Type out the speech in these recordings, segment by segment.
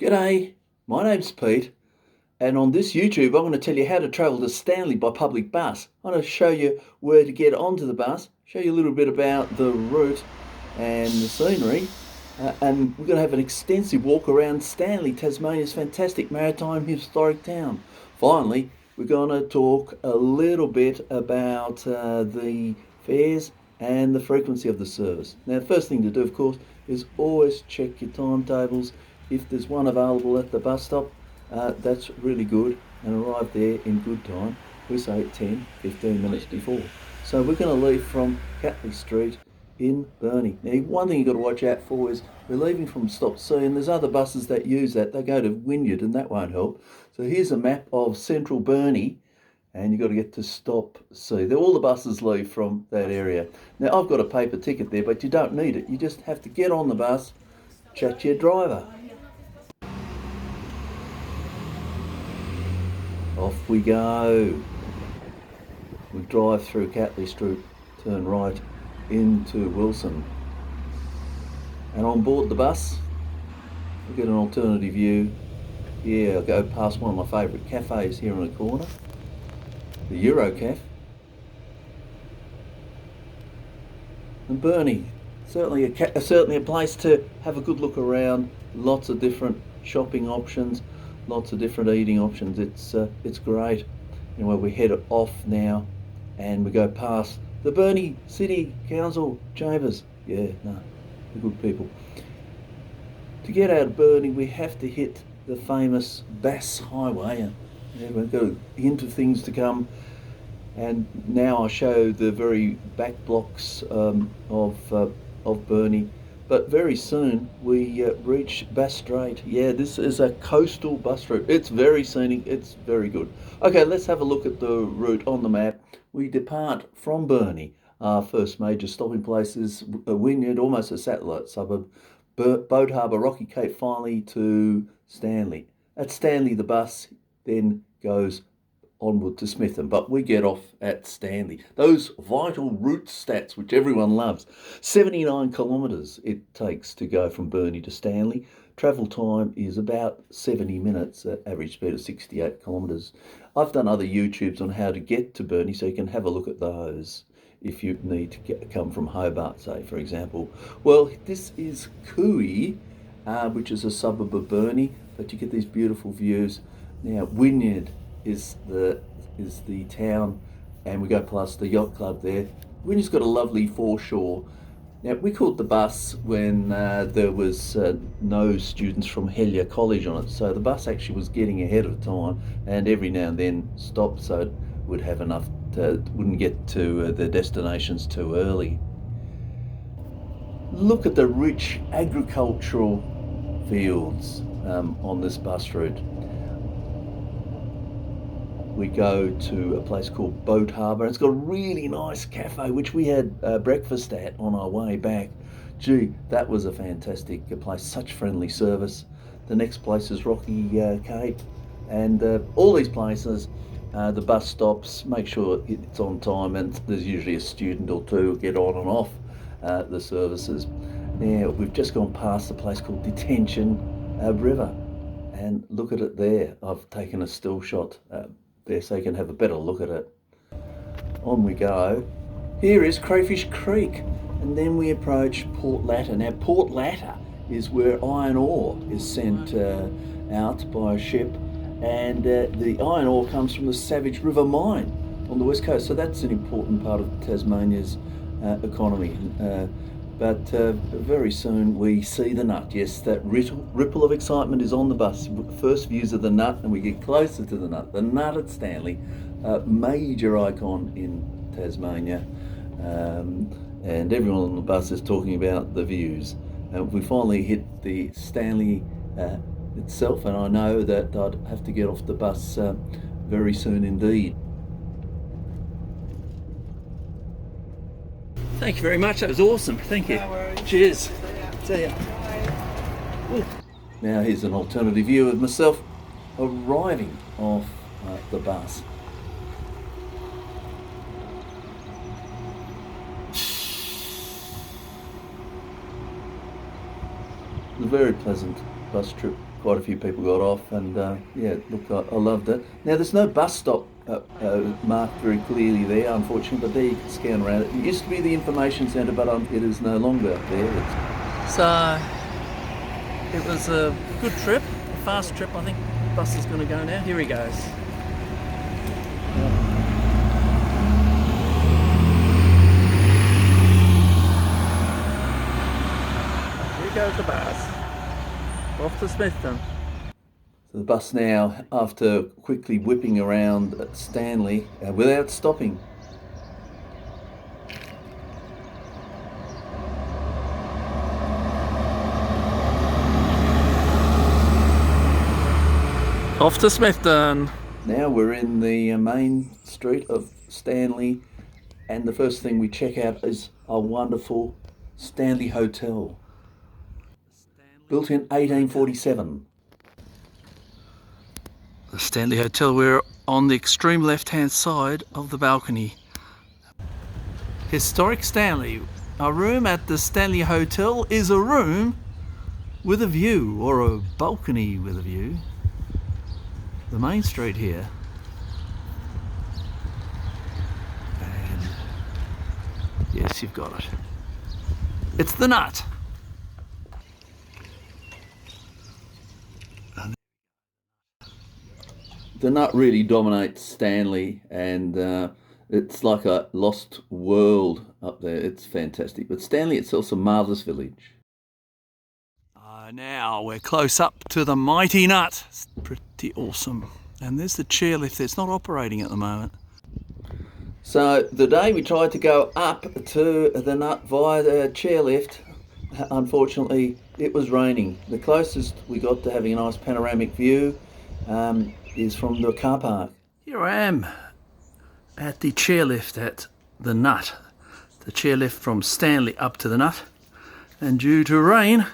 G'day, my name's Pete, and on this YouTube I'm going to tell you how to travel to Stanley by public bus. I'm going to show you where to get onto the bus, show you a little bit about the route and the scenery, and we're going to have an extensive walk around Stanley, Tasmania's fantastic maritime historic town. Finally, we're going to talk a little bit about the fares and the frequency of the service. Now, the first thing to do, of course, is always check your timetables. If there's one available at the bus stop, that's really good, and arrive there in good time. We say 10-15 minutes before. So we're going to leave from Catley Street in Burnie. Now, one thing you've got to watch out for is we're leaving from stop C, and there's other buses that use that. They go to Wynyard, and that won't help. So here's a map of central Burnie, and you've got to get to stop C. All the buses leave from that area. Now, I've got a paper ticket there, but you don't need it. You just have to get on the bus, chat to your driver. Off we go. We drive through Catley Street, turn right into Wilson. And on board the bus, we get an alternative view. Yeah, I'll go past one of my favourite cafes here in the corner, the Eurocaf. And Burnie, certainly a place to have a good look around. Lots of different shopping options, lots of different eating options. It's great. Anyway, we head off now, and we go past the Burnie City Council chambers. Yeah, no, they're good people. To get out of Burnie, we have to hit the famous Bass Highway, and yeah, we've got a hint of things to come. And now I show the very back blocks of Burnie. But very soon we reach Bass Strait. Yeah, this is a coastal bus route. It's very scenic, it's very good. Okay, let's have a look at the route on the map. We depart from Burnie. Our first major stopping place is Wynyard, almost a satellite suburb. Boat Harbour, Rocky Cape, finally to Stanley. At Stanley, the bus then goes onward to Smithton, but we get off at Stanley. Those vital route stats which everyone loves. 79 kilometres it takes to go from Burnie to Stanley. Travel time is about 70 minutes at average speed of 68 kilometres. I've done other YouTubes on how to get to Burnie, so you can have a look at those if you need to come from Hobart, say, for example. Well, this is Cooey, which is a suburb of Burnie, but you get these beautiful views. Now, Wynyard is the town, and we go past the yacht club there. Wynyard's got a lovely foreshore. Now, we caught the bus when there was no students from Helier College on it, so the bus actually was getting ahead of time, and every now and then stopped so it would have enough wouldn't get to the destinations too early. Look at the rich agricultural fields on this bus route. We go to a place called Boat Harbour. It's got a really nice cafe, which we had breakfast at on our way back. Gee, that was a fantastic place, such friendly service. The next place is Rocky Cape, and all these places, the bus stops, make sure it's on time, and there's usually a student or two get on and off the services. Now, we've just gone past a place called Detention River, and look at it there. I've taken a still shot there so you can have a better look at it. On we go. Here is Crayfish Creek, and then we approach Port Latter. Now, Port Latter is where iron ore is sent out by a ship, and the iron ore comes from the Savage River mine on the west coast, so that's an important part of Tasmania's economy. But very soon we see the nut. Yes, that ripple of excitement is on the bus. First views of the nut, and we get closer to the nut. The nut at Stanley, major icon in Tasmania, and everyone on the bus is talking about the views. We finally hit the Stanley itself, and I know that I'd have to get off the bus very soon indeed. Thank you very much, that was awesome, thank you. No worries. Cheers. See ya. Now here's an alternative view of myself arriving off the bus. Very pleasant bus trip. Quite a few people got off, and yeah, look, I loved it. Now there's no bus stop marked very clearly there, unfortunately, but there you can scan around it. It used to be the information centre, but it is no longer there. So it was a good trip, a fast trip. I think the bus is going to go now. Here he goes. Here goes the bus. Off to Smithton. So the bus now, after quickly whipping around Stanley without stopping. Off to Smithton. Now we're in the main street of Stanley, and the first thing we check out is a wonderful Stanley Hotel, built in 1847. The Stanley Hotel, we're on the extreme left-hand side of the balcony. Historic Stanley. A room at the Stanley Hotel is a room with a view, or a balcony with a view. The main street here. And yes, you've got it. It's the Nut. The Nut really dominates Stanley, and it's like a lost world up there. It's fantastic. But Stanley itself's a marvellous village. Now we're close up to the mighty Nut. It's pretty awesome. And there's the chairlift. It's not operating at the moment. So the day we tried to go up to the Nut via the chairlift, unfortunately it was raining. The closest we got to having a nice panoramic view is from the car park. Here I am at the chairlift at the Nut. The chairlift from Stanley up to the Nut. And due to rain,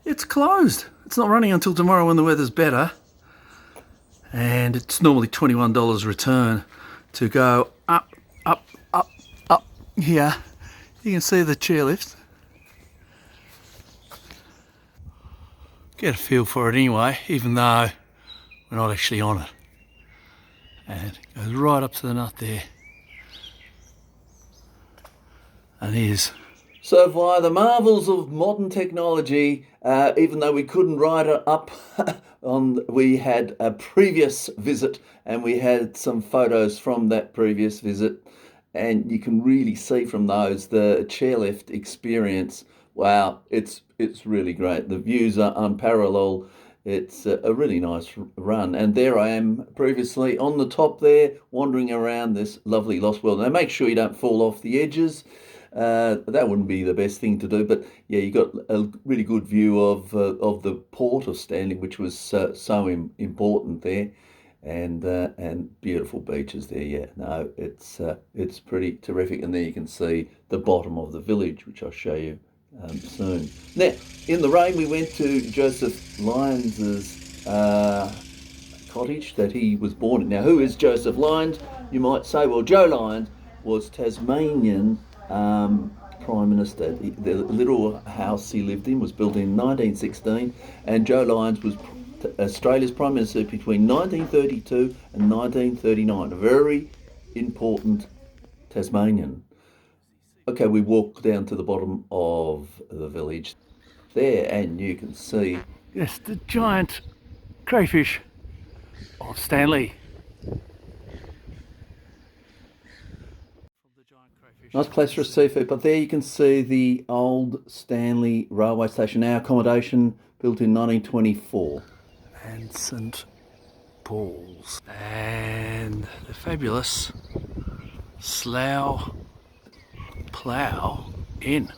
it's closed. It's not running until tomorrow when the weather's better. And it's normally $21 return to go up here. You can see the chairlift. Get a feel for it anyway, even though we're not actually on it. And it goes right up to the Nut there. And here's. So via the marvels of modern technology, even though we couldn't ride it up we had a previous visit, and we had some photos from that previous visit, and you can really see from those the chairlift experience. Wow, it's really great. The views are unparalleled. It's a really nice run, and there I am previously on the top there, wandering around this lovely lost world. Now make sure you don't fall off the edges. That wouldn't be the best thing to do, but yeah, you got a really good view of the port of Stanley, which was so important there, and beautiful beaches there. Yeah, no, it's pretty terrific, and there you can see the bottom of the village, which I'll show you soon. Now, in the rain, we went to Joseph Lyons's cottage that he was born in. Now, who is Joseph Lyons? You might say, well, Joe Lyons was Tasmanian Prime Minister. The little house he lived in was built in 1916, and Joe Lyons was Australia's Prime Minister between 1932 and 1939. A very important Tasmanian. Okay, we walk down to the bottom of the village there, and you can see, yes, the giant crayfish of Stanley. Nice place for a seafood, but there you can see the old Stanley railway station, now accommodation, built in 1924. And St Paul's. And the fabulous Slough Plough Inn,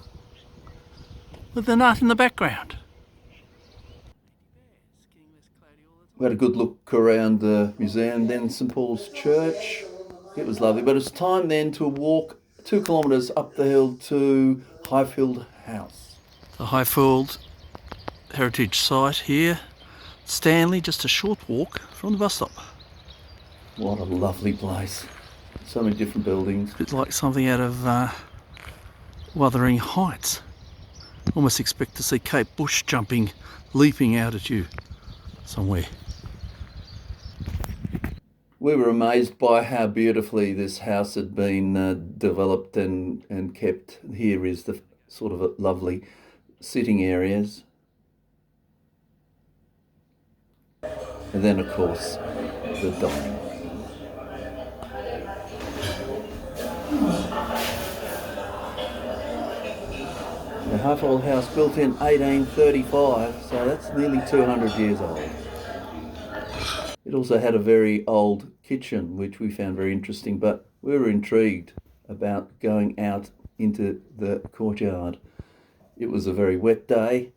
with the Nut in the background. We had a good look around the museum, then St Paul's Church. It was lovely, but it's time then to walk 2 kilometres up the hill to Highfield House. The Highfield heritage site here. Stanley, just a short walk from the bus stop. What a lovely place. So many different buildings. A bit like something out of Wuthering Heights. Almost expect to see Kate Bush jumping leaping out at you somewhere. We were amazed by how beautifully this house had been developed and kept. Here is the sort of lovely sitting areas. And then, of course, the dining. The Highfield house built in 1835, so that's nearly 200 years old. It also had a very old kitchen, which we found very interesting, but we were intrigued about going out into the courtyard. It was a very wet day,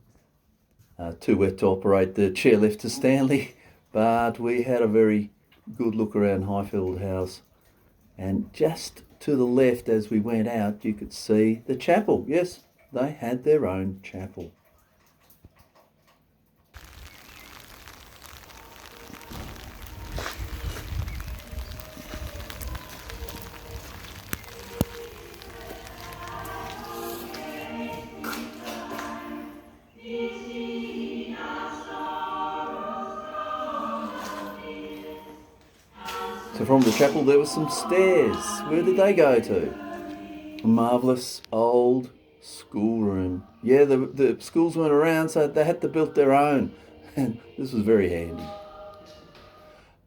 too wet to operate the chairlift to Stanley, but we had a very good look around Highfield House. And just to the left as we went out, you could see the chapel. Yes, they had their own chapel. So from the chapel there were some stairs. Where did they go to? A marvellous old schoolroom. Yeah, the schools weren't around, so they had to build their own. And this was very handy.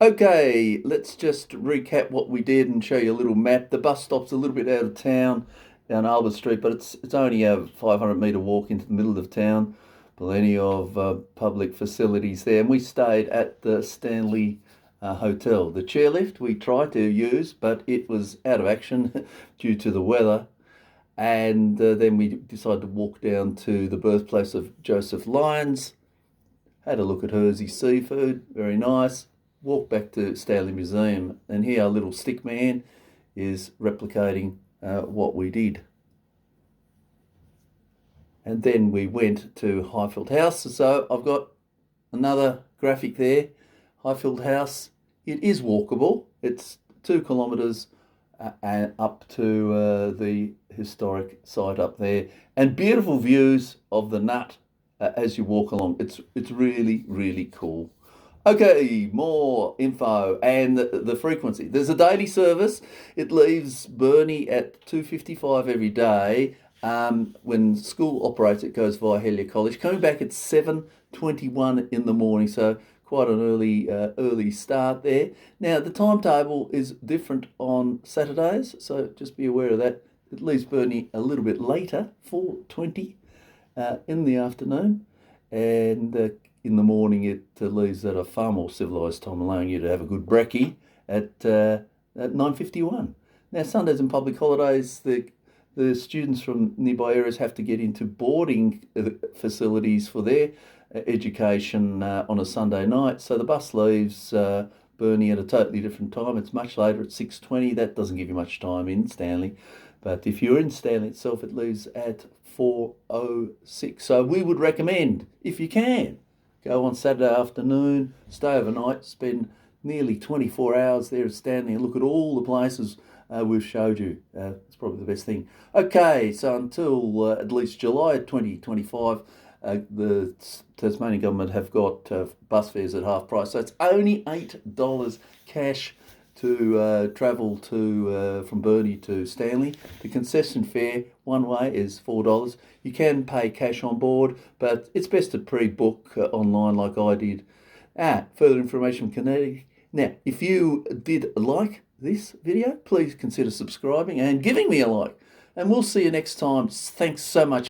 Okay, let's just recap what we did and show you a little map. The bus stop's a little bit out of town down Albert Street, but it's only a 500-metre walk into the middle of town. Plenty of public facilities there. And we stayed at the Stanley hotel. The chairlift we tried to use, but it was out of action due to the weather. And then we decided to walk down to the birthplace of Joseph Lyons. Had a look at Hersey Seafood, very nice. Walked back to Stanley Museum, and here our little stick man is replicating what we did. And then we went to Highfield House. So I've got another graphic there. Highfield House, it is walkable. It's 2 kilometres and up to the historic site up there, and beautiful views of the Nut as you walk along. It's really, really cool. Okay, more info and the frequency. There's a daily service. It leaves Burnie at 2:55 every day. When school operates, it goes via Helier College. Coming back at 7:21 in the morning, so quite an early start there. Now, the timetable is different on Saturdays, so just be aware of that. It leaves Burnie a little bit later, 4:20 in the afternoon, and in the morning it leaves at a far more civilised time, allowing you to have a good brekkie at 9:51. Now, Sundays and public holidays, the students from nearby areas have to get into boarding facilities for their education on a Sunday night. So the bus leaves Burnie at a totally different time. It's much later at 6:20. That doesn't give you much time in Stanley. But if you're in Stanley itself, it leaves at 4:06. So we would recommend, if you can, go on Saturday afternoon, stay overnight, spend nearly 24 hours there at Stanley and look at all the places we've showed you. It's probably the best thing. Okay, so until at least July 2025, the Tasmanian government have got bus fares at half price. So it's only $8 cash to travel from Burnie to Stanley. The concession fare one way is $4. You can pay cash on board, but it's best to pre-book online like I did. Further information from Kinetic. Now, if you did like this video, please consider subscribing and giving me a like. And we'll see you next time. Thanks so much.